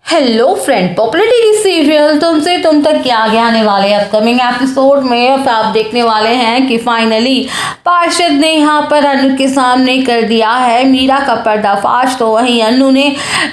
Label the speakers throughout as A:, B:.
A: Hello friend, popular TV serial तुमसे तुम तक क्या आगे आने वाले अपकमिंग एपिसोड में अब आप देखने वाले हैं कि फाइनली पार्षद ने यहाँ पर अनु के सामने कर दिया है मीरा का पर्दाफाश। तो वहीं अनु ने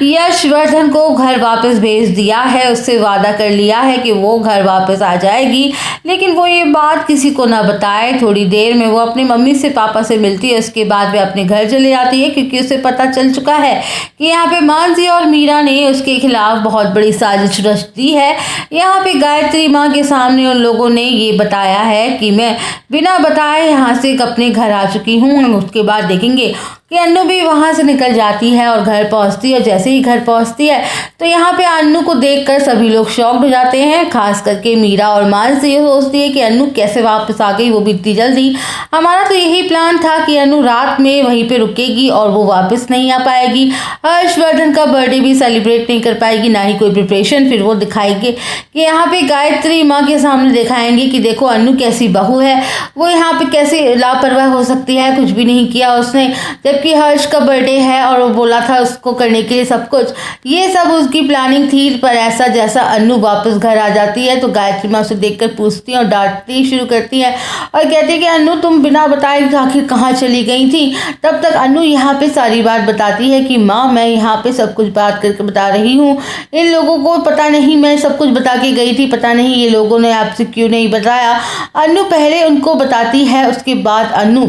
A: यशवर्धन को घर वापस भेज दिया है, उससे वादा कर लिया है कि वो घर वापस आ जाएगी, लेकिन वो ये बात किसी को ना बताए। थोड़ी देर में वो अपनी मम्मी से पापा से मिलती है, उसके बाद वे अपने घर चले जाती है क्योंकि उसे पता चल चुका है कि यहाँ पे मानसी और मीरा ने उसके खिलाफ बहुत बड़ी साजिश रच दी है। यहाँ पे गायत्री माँ के सामने उन लोगों ने ये बताया है कि मैं बिना बताए यहाँ से अपने घर आ चुकी हूँ। उसके बाद देखेंगे कि अनु भी वहाँ से निकल जाती है और घर पहुँचती है। जैसे ही घर पहुँचती है तो यहाँ पे अनु को देखकर सभी लोग शॉक्ड हो जाते हैं, खास करके मीरा और मानसी ये सोचती है कि अनु कैसे वापस आ गई, वो भी इतनी जल्दी। हमारा तो यही प्लान था कि अनु रात में वहीं पे रुकेगी और वो वापस नहीं आ पाएगी, हर्षवर्धन का बर्थडे भी सेलिब्रेट नहीं कर पाएगी, ना ही कोई प्रिपरेशन। फिर वो दिखाएंगे कि यहाँ पे गायत्री माँ के सामने दिखाएंगे कि देखो अनु कैसी बहू है, वो यहाँ पे कैसे लापरवाह हो सकती है, कुछ भी नहीं किया उसने, जबकि हर्ष का बर्थडे है और वो बोला था उसको करने के लिए सब कुछ। ये सब उसकी प्लानिंग थी। पर ऐसा जैसा अनु वापस घर आ जाती है तो गायत्री माँ उसे देखकर पूछती है और डांटती शुरू करती है और कहती है कि अनु तुम बिना बताए आखिर कहाँ चली गई थी। तब तक अनु यहाँ पे सारी बात बताती है कि माँ मैं यहाँ पे सब कुछ बात करके बता रही हूँ, इन लोगों को पता नहीं मैं सब कुछ बता के गई थी, पता नहीं ये लोगों ने आपसे क्यों नहीं बताया। अनु पहले उनको बताती है, उसके बाद अनु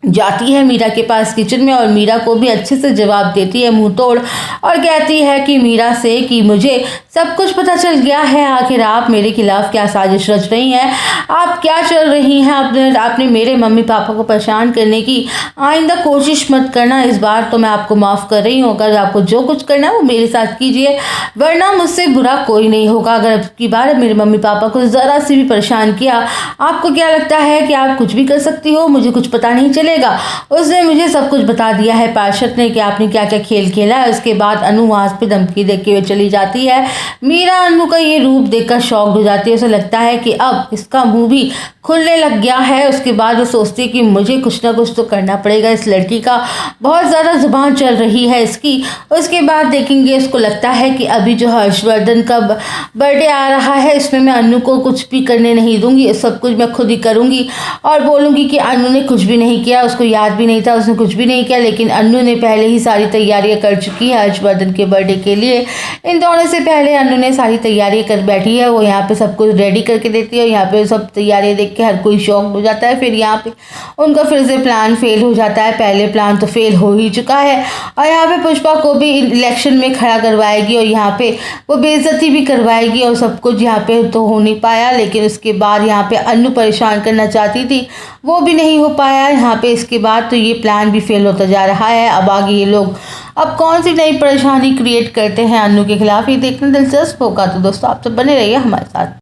A: जाती है मीरा के पास किचन में और मीरा को भी अच्छे से जवाब देती है मुंह तोड़ और कहती है कि मीरा से कि मुझे सब कुछ पता चल गया है, आखिर आप मेरे खिलाफ क्या साजिश रच रही हैं, आप क्या चल रही हैं, आपने मेरे मम्मी पापा को परेशान करने की आइंदा कोशिश मत करना, इस बार तो मैं आपको माफ़ कर रही हूँ। अगर आपको जो कुछ करना है वो मेरे साथ कीजिए, वरना मुझसे बुरा कोई नहीं होगा। अगर अब की बार मेरे मम्मी पापा को ज़रा सी भी परेशान किया, आपको क्या लगता है कि आप कुछ भी कर सकती हो, मुझे कुछ पता नहीं चले। उसने मुझे सब कुछ बता दिया है पार्षद ने कि आपने क्या क्या खेल खेला है। उसके बाद अनु वहां पे धमकी देके हुए चली जाती है। मीरा अनु का ये रूप देखकर शॉक्ड हो जाती है, उसे लगता है कि अब इसका मुंह भी खुलने लग गया है। उसके बाद वो सोचती है कि मुझे कुछ ना कुछ तो करना पड़ेगा, इस लड़की का बहुत ज़्यादा जुबान चल रही है इसकी। उसके बाद देखेंगे उसको लगता है कि अभी जो हर्षवर्धन का बर्थडे आ रहा है इसमें मैं अनु को कुछ भी करने नहीं दूंगी, सब कुछ मैं खुद ही करूंगी और बोलूँगी कि अनु ने कुछ भी नहीं किया, उसको याद भी नहीं था, उसने कुछ भी नहीं किया। लेकिन अनु ने पहले ही सारी तैयारियां कर चुकी है हर्षवर्धन के बर्थडे के लिए। इन दोनों से पहले अनु ने सारी तैयारियां कर बैठी है, वो यहाँ पे सब कुछ रेडी करके देती है। यहाँ पे सब तैयारियां देख के हर कोई शॉक हो जाता है। फिर यहाँ पे उनका फिर से प्लान फेल हो जाता है, पहले प्लान तो फेल हो ही चुका है और यहाँ पे पुष्पा को भी इलेक्शन में खड़ा करवाएगी और यहाँ पे वो बेइज्जती भी करवाएगी और सब कुछ यहाँ पे तो हो नहीं पाया। लेकिन उसके बाद यहाँ पे अनु परेशान करना चाहती थी, वो भी नहीं हो पाया। यहाँ पे इसके बाद तो ये प्लान भी फेल होता जा रहा है। अब आगे ये लोग अब कौन सी नई परेशानी क्रिएट करते हैं अनु के खिलाफ, ये देखना दिलचस्प होगा। तो दोस्तों आप सब बने रहिए हमारे साथ।